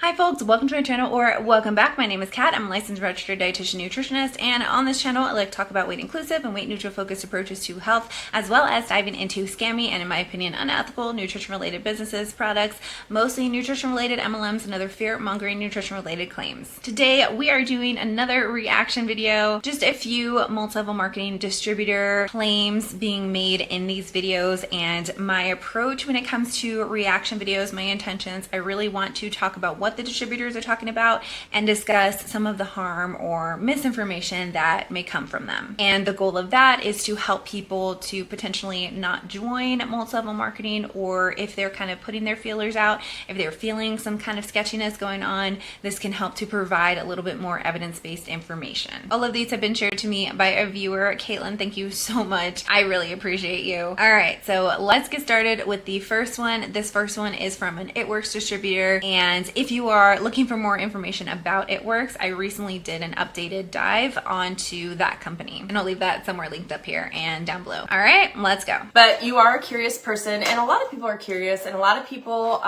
Hi folks, welcome to my channel or welcome back. My name is Kat. I'm a licensed registered dietitian nutritionist, and on this channel I like to talk about weight inclusive and weight neutral focused approaches to health, as well as diving into scammy and, in my opinion, unethical nutrition related businesses, products, mostly nutrition related MLMs, and other fear mongering nutrition related claims. Today we are doing another reaction video, just a few multi-level marketing distributor claims being made in these videos, and my approach when it comes to reaction videos, my intentions. I really want to talk about what the distributors are talking about and discuss some of the harm or misinformation that may come from them. And the goal of that is to help people to potentially not join multi-level marketing, or if they're kind of putting their feelers out, if they're feeling some kind of sketchiness going on, this can help to provide a little bit more evidence-based information. All of these have been shared to me by a viewer. Caitlin, thank you so much. I really appreciate you. All right, so let's get started with the first one. This first one is from an ItWorks distributor, and if you are looking for more information about ItWorks, I recently did an updated dive onto that company, and I'll leave that somewhere linked up here and down below. All right, let's go. But you are a curious person, and a lot of people are curious, and a lot of people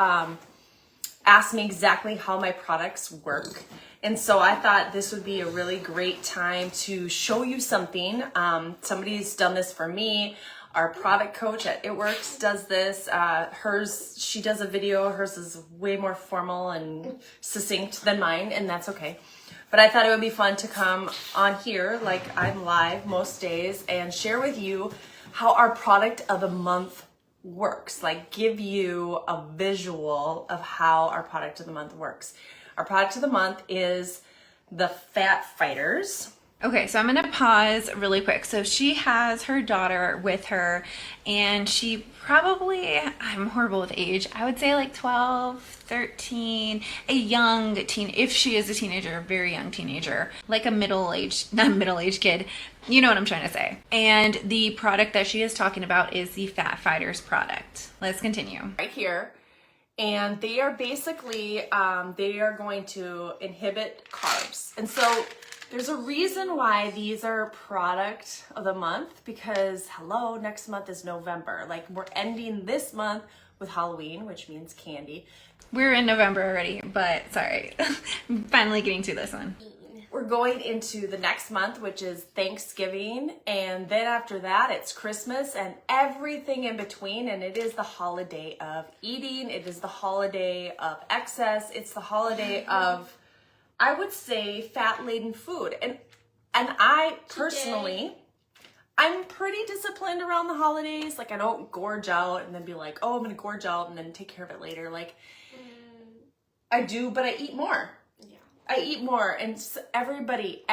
ask me exactly how my products work. And so I thought this would be a really great time to show you something. Somebody's done this for me. Our product coach at ItWorks does this. She does a video. Hers is way more formal and succinct than mine, and that's okay. But I thought it would be fun to come on here, like I'm live most days, and share with you how our product of the month works. Like, give you a visual of how our product of the month works. Our product of the month is the Fat Fighters. Okay, so I'm going to pause really quick. So she has her daughter with her, and she probably, I'm horrible with age, I would say like 12, 13, a young teen, if she is a teenager, a very young teenager, like a middle-aged, not middle-aged kid, you know what I'm trying to say. And the product that she is talking about is the Fat Fighters product. Let's continue. Right here. And they are basically, they are going to inhibit carbs. And so there's a reason why these are product of the month, because hello, next month is November. Like, we're ending this month with Halloween, which means candy. We're in November already, but sorry. I'm finally getting to this one. We're going into the next month, which is Thanksgiving, and then after that it's Christmas and everything in between, and it is the holiday of eating, it is the holiday of excess, it's the holiday of, I would say, fat-laden food. And I personally, I'm pretty disciplined around the holidays. Like, I don't gorge out and then be like, oh, I'm gonna gorge out and then take care of it later. Like, I do, but I eat more. I eat more, and everybody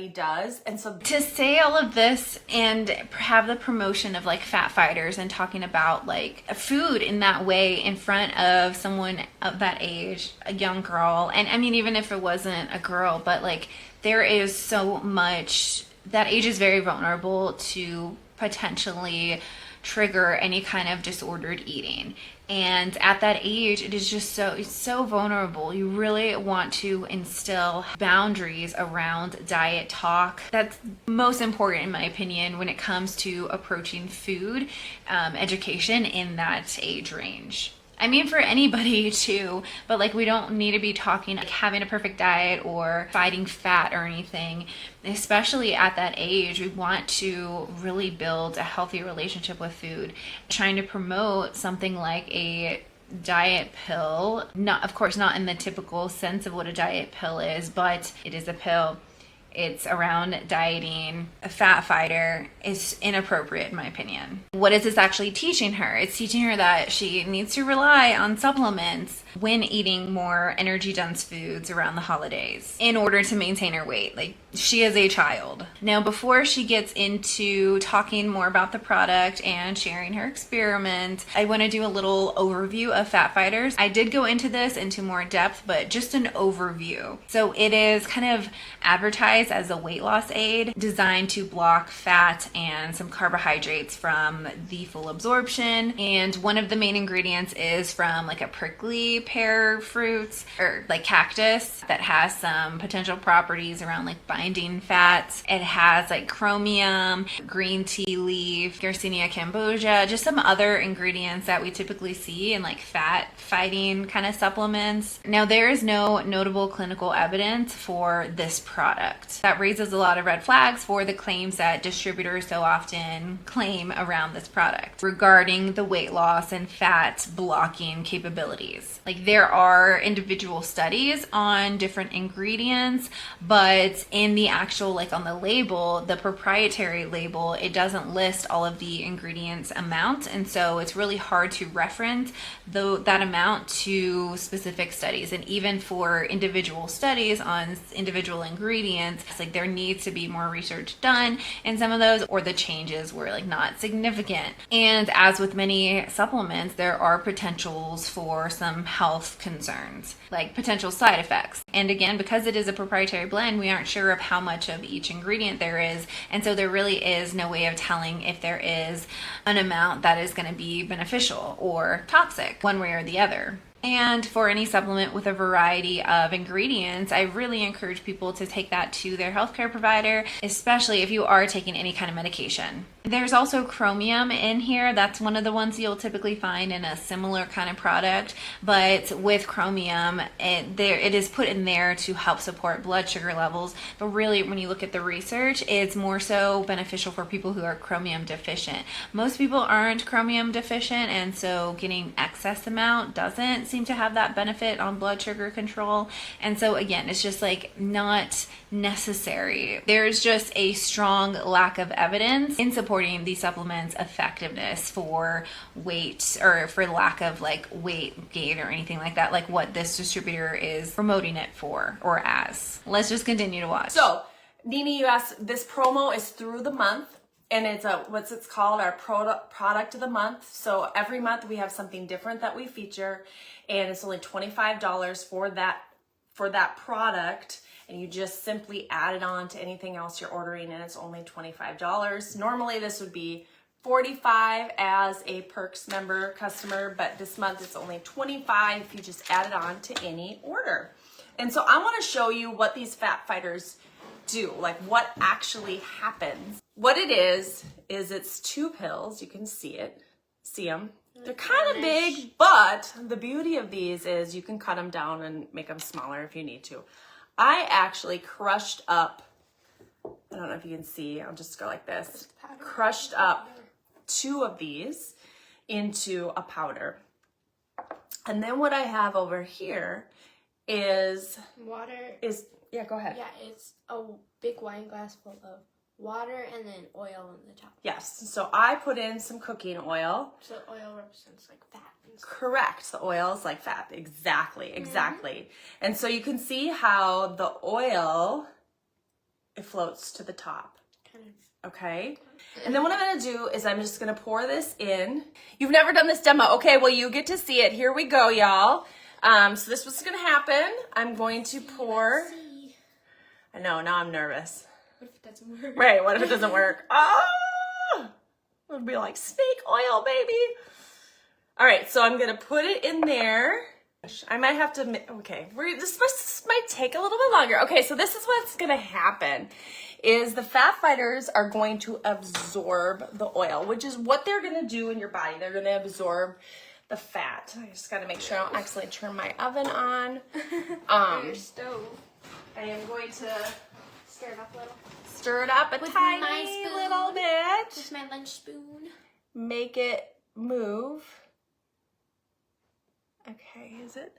does. And so to say all of this and have the promotion of like Fat Fighters and talking about like food in that way in front of someone of that age, a young girl, and I mean, even if it wasn't a girl, but like there is so much, that age is very vulnerable to potentially trigger any kind of disordered eating. And at that age, it is just it's so vulnerable. You really want to instill boundaries around diet talk. That's most important, in my opinion, when it comes to approaching food education in that age range. I mean, for anybody too, but like, we don't need to be talking like having a perfect diet or fighting fat or anything. Especially at that age, we want to really build a healthy relationship with food. Trying to promote something like a diet pill, not, of course, not in the typical sense of what a diet pill is, but it is a pill. It's around dieting. A Fat Fighter is inappropriate, in my opinion. What is this actually teaching her? It's teaching her that she needs to rely on supplements when eating more energy-dense foods around the holidays in order to maintain her weight. Like, she is a child. Now, before she gets into talking more about the product and sharing her experiment, I want to do a little overview of Fat Fighters. I did go into this into more depth, but just an overview. So it is kind of advertised advertised as a weight loss aid designed to block fat and some carbohydrates from the full absorption. And one of the main ingredients is from like a prickly pear fruit or like cactus that has some potential properties around like binding fats. It has like chromium, green tea leaf, Garcinia cambogia, just some other ingredients that we typically see in like fat fighting kind of supplements. Now, there is no notable clinical evidence for this product. That raises a lot of red flags for the claims that distributors so often claim around this product regarding the weight loss and fat blocking capabilities. Like, there are individual studies on different ingredients, but in the actual, like on the label, the proprietary label, it doesn't list all of the ingredients amount, and so it's really hard to reference that amount to specific studies. And even for individual studies on individual ingredients, it's like there needs to be more research done in some of those, or the changes were like not significant. And as with many supplements, there are potentials for some health concerns, like potential side effects. And again, because it is a proprietary blend, we aren't sure of how much of each ingredient there is, and so there really is no way of telling if there is an amount that is going to be beneficial or toxic one way or the other. And for any supplement with a variety of ingredients, I really encourage people to take that to their healthcare provider, especially if you are taking any kind of medication. There's also chromium in here. That's one of the ones you'll typically find in a similar kind of product, but with chromium, it is put in there to help support blood sugar levels. But really, when you look at the research, it's more so beneficial for people who are chromium deficient. Most people aren't chromium deficient, and so getting excess amount doesn't seem to have that benefit on blood sugar control. And so again, it's just like not necessary. There's just a strong lack of evidence in supporting the supplement's effectiveness for weight, or for lack of like weight gain or anything like that, like what this distributor is promoting it for or as. Let's just continue to watch. So, Nini, you asked, this promo is through the month. And it's what's it's called, our product of the month. So every month we have something different that we feature, and it's only $25 for that product, and you just simply add it on to anything else you're ordering, and it's only $25. Normally this would be $45 as a Perks member customer, but this month it's only $25 if you just add it on to any order. And so I want to show you what these fat fighters do, like what actually happens. What it is it's 2 pills. You can see them. They're kind of big, but the beauty of these is you can cut them down and make them smaller if you need to. I actually crushed up, I don't know if you can see, I'll just go like this, crushed up 2 of these into a powder. And then what I have over here is water. Yeah, go ahead. Yeah, it's a big wine glass full of water and then oil on the top. Yes, so I put in some cooking oil. So oil represents like fat. Correct, the oil is like fat. Exactly. And so you can see how the oil, it floats to the top. Kind of. Okay? And then what I'm going to do is I'm just going to pour this in. You've never done this demo. Okay, well, you get to see it. Here we go, y'all. So this was going to happen. I'm going to pour. I know, now I'm nervous. What if it doesn't work? Right, what if it doesn't work? Oh! It would be like snake oil, baby. All right, so I'm going to put it in there. I might have to, okay, this might take a little bit longer. Okay, so this is what's going to happen, is the fat fighters are going to absorb the oil, which is what they're going to do in your body. They're going to absorb the fat. I just got to make sure I don't accidentally turn my oven on. Your stove. I am going to Stir it up a little. stir it up a With tiny my spoon. little bit. With my lunch spoon. Make it move. Okay, is it?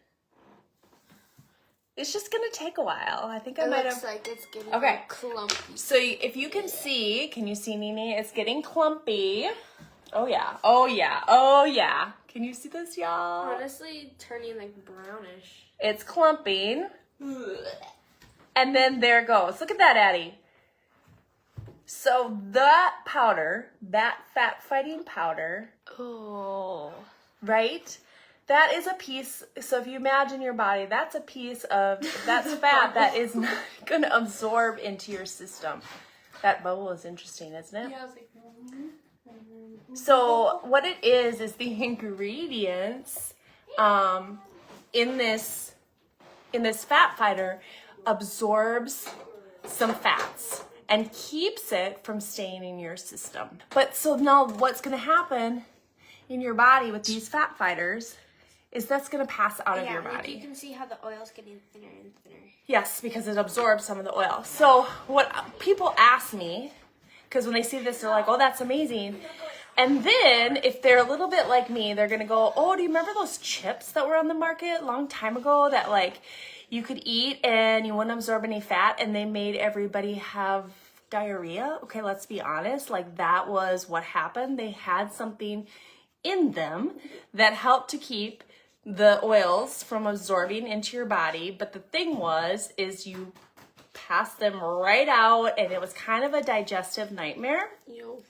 It's just gonna take a while. I think I might have. Looks like it's getting Okay. clumpy. So if you can see, you see, Nini? It's getting clumpy. Oh yeah. Oh yeah. Oh yeah. Can you see this, y'all? Honestly, turning like brownish. It's clumping. And then there it goes. Look at that, Addie. So that powder, that fat fighting powder, Oh. right? that is a piece. So if you imagine your body, that's a piece of, that's fat that is not going to absorb into your system. That bubble is interesting, isn't it? Yeah, I was like, So what it is the ingredients in this fat fighter absorbs some fats and keeps it from staying in your system. But so now what's going to happen in your body with these fat fighters is that's going to pass out of your like body. you can see how the oil's getting thinner and thinner. Yes, because it absorbs some of the oil. So what people ask me, because when they see this, they're like, oh, that's amazing. And then if they're a little bit like me, they're going to go, oh, do you remember those chips that were on the market a long time ago that like you could eat and you wouldn't absorb any fat and they made everybody have diarrhea? Okay, let's be honest. Like that was what happened. They had something in them that helped to keep the oils from absorbing into your body. But the thing is you passed them right out and it was kind of a digestive nightmare. Yo.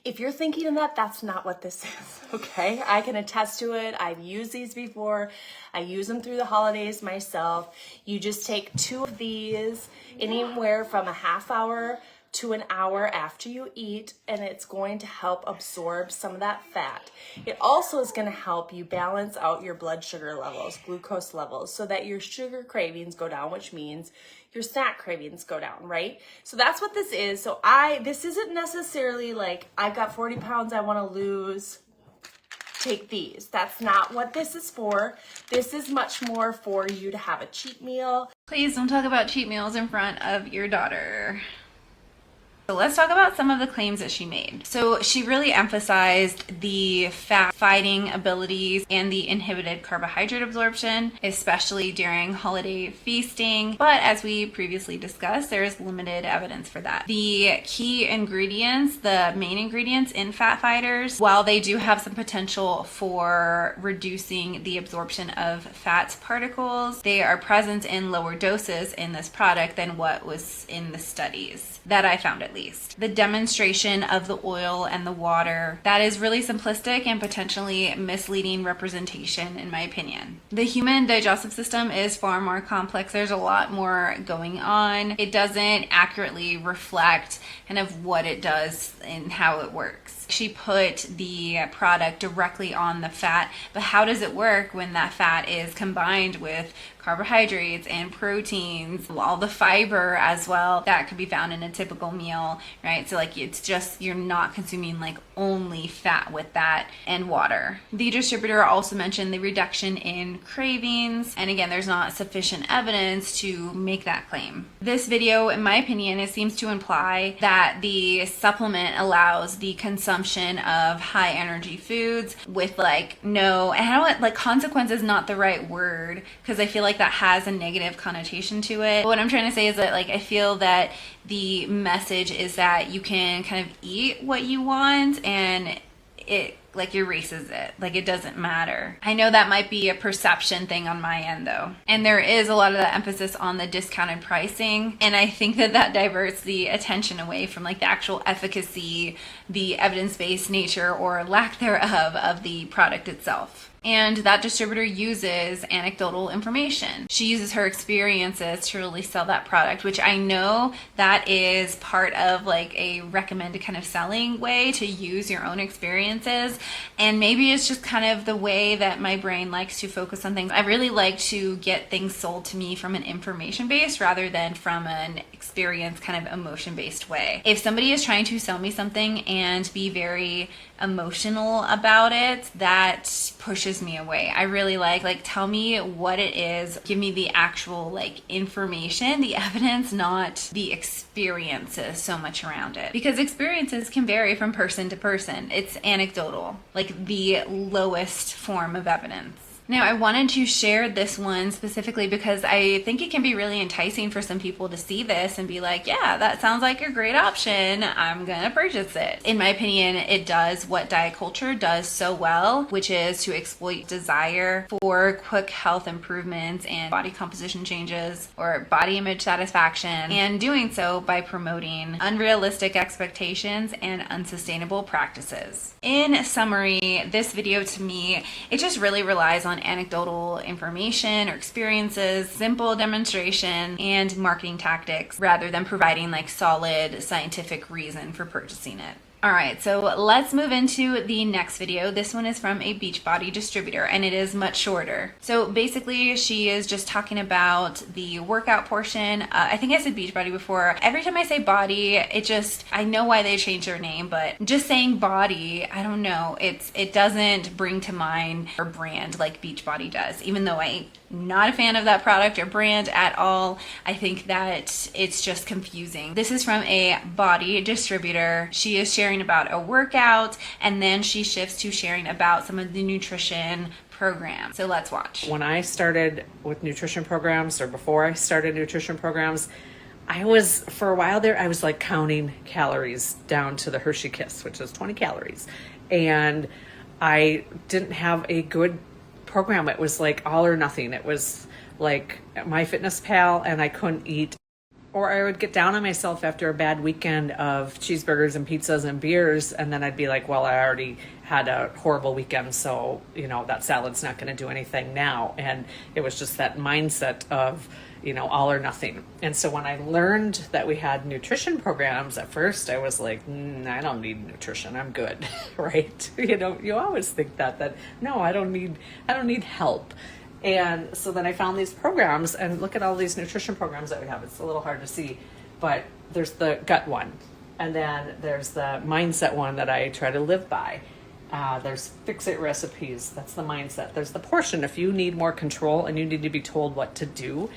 If you're thinking of that, that's not what this is, okay? I can attest to it. I've used these before. I use them through the holidays myself. You just take 2 of these anywhere from a half hour to an hour after you eat, and it's going to help absorb some of that fat. It also is going to help you balance out your blood sugar levels, glucose levels, so that your sugar cravings go down, which means your snack cravings go down, right? So that's what this is. So this isn't necessarily like, I've got 40 pounds I want to lose, take these. That's not what this is for. This is much more for you to have a cheat meal. Please don't talk about cheat meals in front of your daughter. So let's talk about some of the claims that she made. So she really emphasized the fat fighting abilities and the inhibited carbohydrate absorption, especially during holiday feasting. But as we previously discussed, there is limited evidence for that. The key ingredients, the main ingredients in fat fighters, while they do have some potential for reducing the absorption of fat particles, they are present in lower doses in this product than what was in the studies that I found at least. The demonstration of the oil and the water, that is really simplistic and potentially misleading representation in my opinion. The human digestive system is far more complex. There's a lot more going on. It doesn't accurately reflect kind of what it does and how it works. She put the product directly on the fat, but how does it work when that fat is combined with carbohydrates and proteins, all the fiber as well that could be found in a typical meal, right? So like it's just, you're not consuming like only fat with that and water. The distributor also mentioned the reduction in cravings, and again, there's not sufficient evidence to make that claim. This video, in my opinion, it seems to imply that the supplement allows the consumption of high energy foods with like no, and I don't like consequence is not the right word because I feel like that has a negative connotation to it. But what I'm trying to say is that like I feel that the message is that you can kind of eat what you want and it like erases it, like it doesn't matter. I know that might be a perception thing on my end though, and there is a lot of that emphasis on the discounted pricing, and I think that that diverts the attention away from like the actual efficacy, the evidence-based nature or lack thereof of the product itself. And that distributor uses anecdotal information. She uses her experiences to really sell that product, which I know that is part of like a recommended kind of selling way, to use your own experiences. And maybe it's just kind of the way that my brain likes to focus on things. I really like to get things sold to me from an information based rather than from an experience kind of emotion based way. If somebody is trying to sell me something and be very emotional about it, that pushes me away. I really like tell me what it is, give me the actual like information, the evidence, not the experiences so much around it, because experiences can vary from person to person. It's anecdotal, like the lowest form of evidence. Now, I wanted to share this one specifically because I think it can be really enticing for some people to see this and be like, yeah, that sounds like a great option. I'm gonna purchase it. In my opinion, it does what diet culture does so well, which is to exploit desire for quick health improvements and body composition changes or body image satisfaction, and doing so by promoting unrealistic expectations and unsustainable practices. In summary, this video to me, it just really relies on anecdotal information or experiences, simple demonstration, and marketing tactics rather than providing like solid scientific reason for purchasing it. All right, so let's move into the next video. This one is from a Beachbody distributor and it is much shorter. So basically she is just talking about the workout portion. I think I said Beachbody before. Every time I say body, I know why they changed their name, but just saying body, I don't know. It doesn't bring to mind or brand like Beachbody does, even though I'm not a fan of that product or brand at all. I think that it's just confusing. This is from a body distributor. She is sharing about a workout and then she shifts to sharing about some of the nutrition programs. So let's watch. When I started with nutrition programs, or before I started nutrition programs, for a while there, I was like counting calories down to the Hershey Kiss, which is 20 calories. And I didn't have a good program. It was like all or nothing. It was like MyFitnessPal, and I couldn't eat. Or I would get down on myself after a bad weekend of cheeseburgers and pizzas and beers, and then I'd be like, well, I already had a horrible weekend, so, that salad's not going to do anything now. And it was just that mindset of, all or nothing. And so when I learned that we had nutrition programs, at first I was like, I don't need nutrition, I'm good, right? You always think that no, I don't need help. And so then I found these programs, and look at all these nutrition programs that we have. It's a little hard to see, but there's the gut one, and then there's the mindset one that I try to live by. There's fix-it recipes. That's the mindset. There's the portion. If you need more control and you need to be told what to do,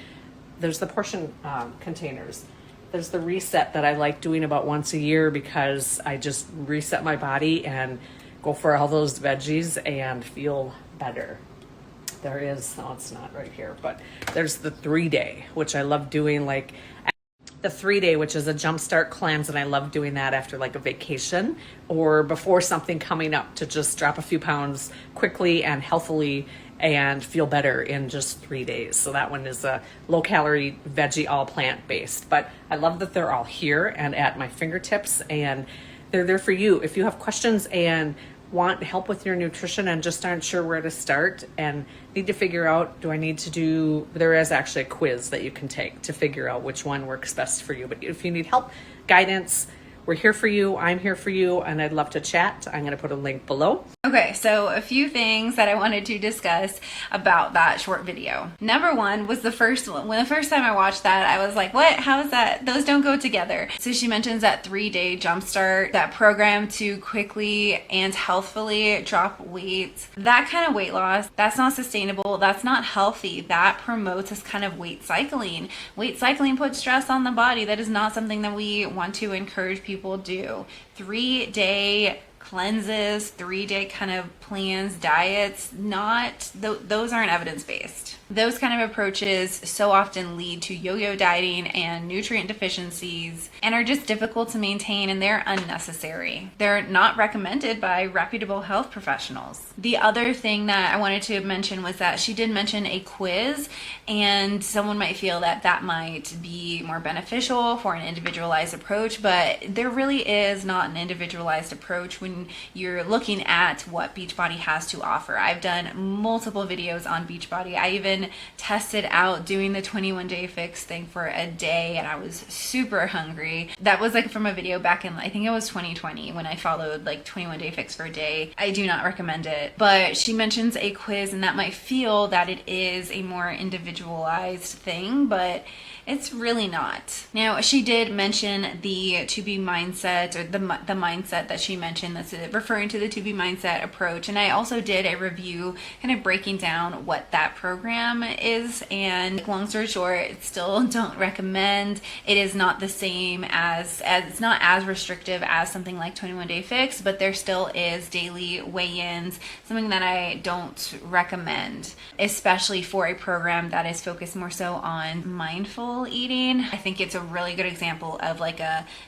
there's the portion containers. There's the reset that I like doing about once a year because I just reset my body and go for all those veggies and feel better. There is, it's not right here, but there's the 3-day, which I love doing, like the 3-day, which is a jumpstart cleanse. And I love doing that after like a vacation or before something coming up to just drop a few pounds quickly and healthily and feel better in just 3 days. So that one is a low calorie, veggie, all plant based, but I love that they're all here and at my fingertips, and they're there for you. If you have questions and want help with your nutrition and just aren't sure where to start and need to figure out, there is actually a quiz that you can take to figure out which one works best for you. But if you need help, guidance, we're here for you. I'm here for you, and I'd love to chat. I'm going to put a link below. Okay, so a few things that I wanted to discuss about that short video. Number one was the first one. When the first time I watched that, I was like, what? How is that? Those don't go together. So she mentions that 3-day jumpstart, that program to quickly and healthfully drop weight. That kind of weight loss, that's not sustainable. That's not healthy. That promotes this kind of weight cycling. Weight cycling puts stress on the body. That is not something that we want to encourage people do. 3-day cleanses, 3-day kind of plans, diets, those aren't evidence-based. Those kind of approaches so often lead to yo-yo dieting and nutrient deficiencies and are just difficult to maintain, and they're unnecessary. They're not recommended by reputable health professionals. The other thing that I wanted to mention was that she did mention a quiz, and someone might feel that that might be more beneficial for an individualized approach, but there really is not an individualized approach when you're looking at what Beachbody has to offer. I've done multiple videos on Beachbody. I even tested out doing the 21-day fix thing for a day, and I was super hungry. That was like from a video back in, I think it was 2020 when I followed like 21-day fix for a day. I do not recommend it, but she mentions a quiz, and that might feel that it is a more individualized thing, but it's really not. Now, she did mention the to-be mindset, or the mindset that she mentioned, that's referring to the to-be mindset approach. approach. And I also did a review kind of breaking down what that program is. And long story short, still don't recommend. It is not the same as it's not as restrictive as something like 21 Day Fix, but there still is daily weigh-ins, something that I don't recommend, especially for a program that is focused more so on mindful eating. I think it's a really good example of like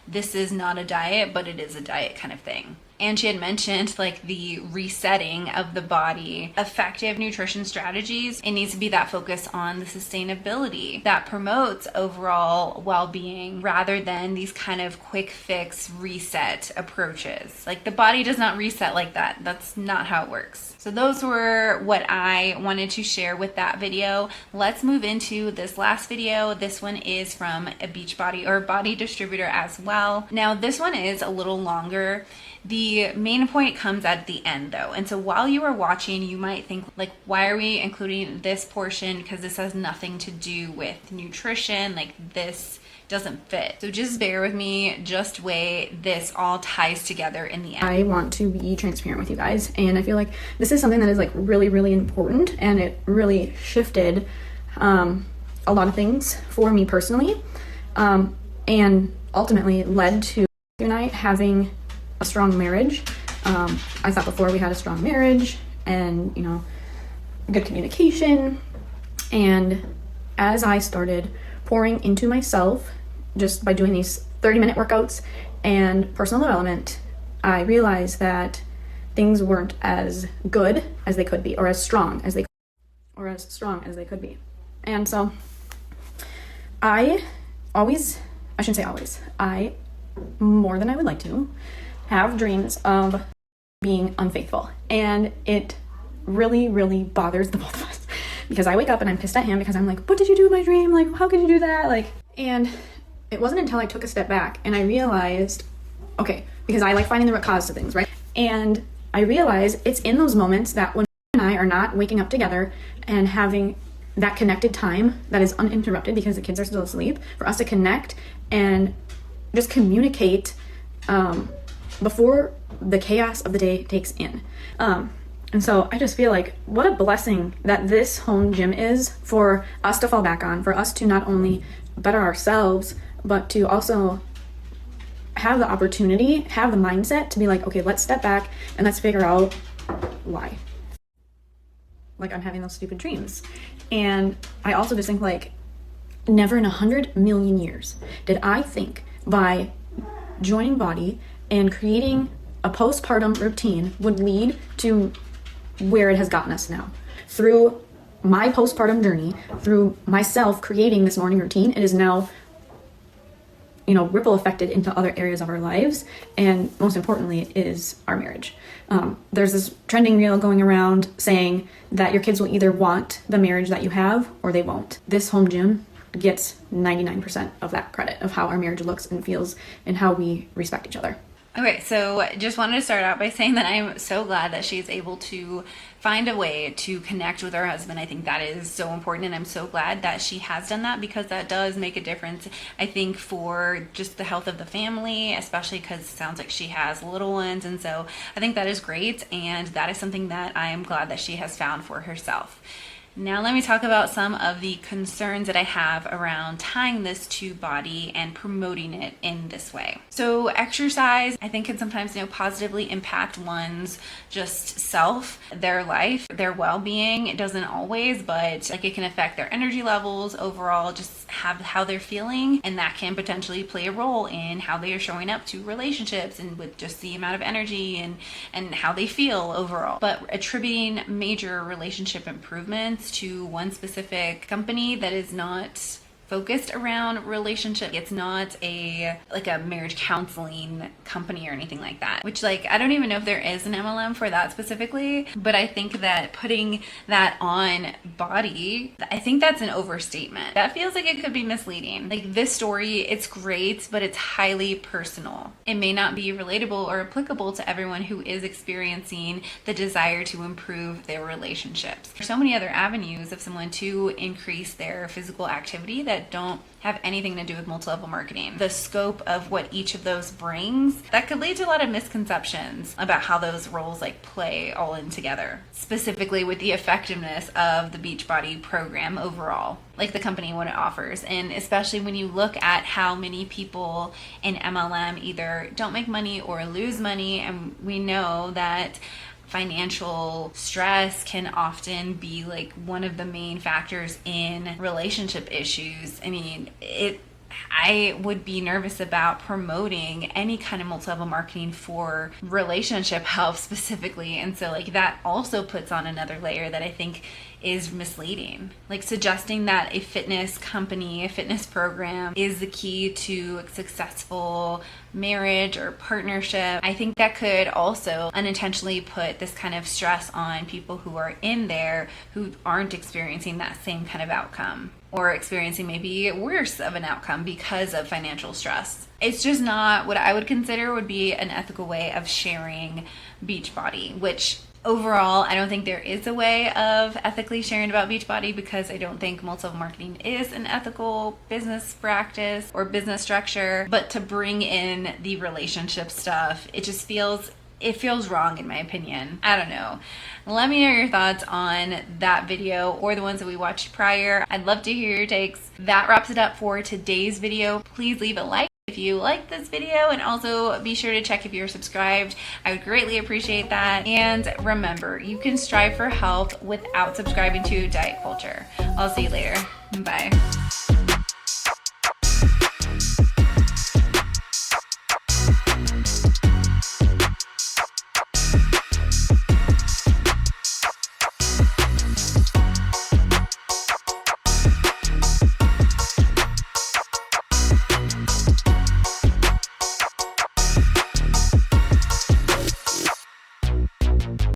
this is not a diet, but it is a diet kind of thing. And she had mentioned like the resetting of the body, effective nutrition strategies. It needs to be that focus on the sustainability that promotes overall well-being rather than these kind of quick fix reset approaches. Like the body does not reset like that. That's not how it works. So those were what I wanted to share with that video. Let's move into this last video. This one is from a Beachbody or body distributor as well. Now this one is a little longer. The main point comes at the end though. And so while you are watching, you might think like, why are we including this portion? Because this has nothing to do with nutrition. Like this doesn't fit. So just bear with me, just wait. This all ties together in the end. I want to be transparent with you guys. And I feel like this is something that is like really, really important. And it really shifted a lot of things for me personally. And ultimately led to you and I having a strong marriage. I thought before we had a strong marriage and, you know, good communication. And as I started pouring into myself, just by doing these 30-minute workouts and personal development, I realized that things weren't as good as they could be, or as strong as they could be. And so I more than I would like to, have dreams of being unfaithful. And it really, really bothers the both of us because I wake up and I'm pissed at him because I'm like, what did you do with my dream? Like, how could you do that? Like, and it wasn't until I took a step back and I realized, okay, because I like finding the root cause to things, right? And I realized it's in those moments that when and I are not waking up together and having that connected time that is uninterrupted because the kids are still asleep, for us to connect and just communicate before the chaos of the day takes in. And so I just feel like what a blessing that this home gym is for us to fall back on, for us to not only better ourselves, but to also have the opportunity, have the mindset to be like, okay, let's step back and let's figure out why. Like I'm having those stupid dreams. And I also just think like, never in 100 million years did I think by joining Body and creating a postpartum routine would lead to where it has gotten us now. Through my postpartum journey, through myself creating this morning routine, it is now, you know, ripple affected into other areas of our lives. And most importantly, it is our marriage. There's this trending reel going around saying that your kids will either want the marriage that you have or they won't. This home gym gets 99% of that credit of how our marriage looks and feels and how we respect each other. Okay, so just wanted to start out by saying that I'm so glad that she's able to find a way to connect with her husband. I think that is so important, and I'm so glad that she has done that because that does make a difference, I think, for just the health of the family, especially because it sounds like she has little ones, and so I think that is great, and that is something that I am glad that she has found for herself. Now let me talk about some of the concerns that I have around tying this to Body and promoting it in this way. So exercise, I think, can sometimes, positively impact one's just self, their life, their well-being. It doesn't always, but like it can affect their energy levels overall, just how they're feeling, and that can potentially play a role in how they are showing up to relationships and with just the amount of energy and how they feel overall. But attributing major relationship improvements to one specific company that is not focused around relationship. It's not a marriage counseling company or anything like that, which I don't even know if there is an MLM for that specifically, but I think that putting that on Body, I think that's an overstatement. That feels like it could be misleading. Like this story, it's great, but it's highly personal. It may not be relatable or applicable to everyone who is experiencing the desire to improve their relationships. There's so many other avenues of someone to increase their physical activity that that don't have anything to do with multi-level marketing. The scope of what each of those brings, that could lead to a lot of misconceptions about how those roles like play all in together, specifically with the effectiveness of the Beachbody program overall, like the company, what it offers. And especially when you look at how many people in MLM either don't make money or lose money, and we know that financial stress can often be like one of the main factors in relationship issues. I mean, I would be nervous about promoting any kind of multi-level marketing for relationship health specifically. And so like that also puts on another layer that I think is misleading. Like suggesting that a fitness company, a fitness program is the key to a successful marriage or partnership. I think that could also unintentionally put this kind of stress on people who are in there who aren't experiencing that same kind of outcome, or experiencing maybe worse of an outcome because of financial stress. It's just not what I would consider would be an ethical way of sharing Beachbody, which overall, I don't think there is a way of ethically sharing about Beachbody, because I don't think multi-level marketing is an ethical business practice or business structure. But to bring in the relationship stuff, it feels wrong in my opinion. I don't know. Let me know your thoughts on that video or the ones that we watched prior. I'd love to hear your takes. That wraps it up for today's video. Please leave a like if you like this video, and also be sure to check if you're subscribed. I would greatly appreciate that. And remember, you can strive for health without subscribing to diet culture. I'll see you later. Bye.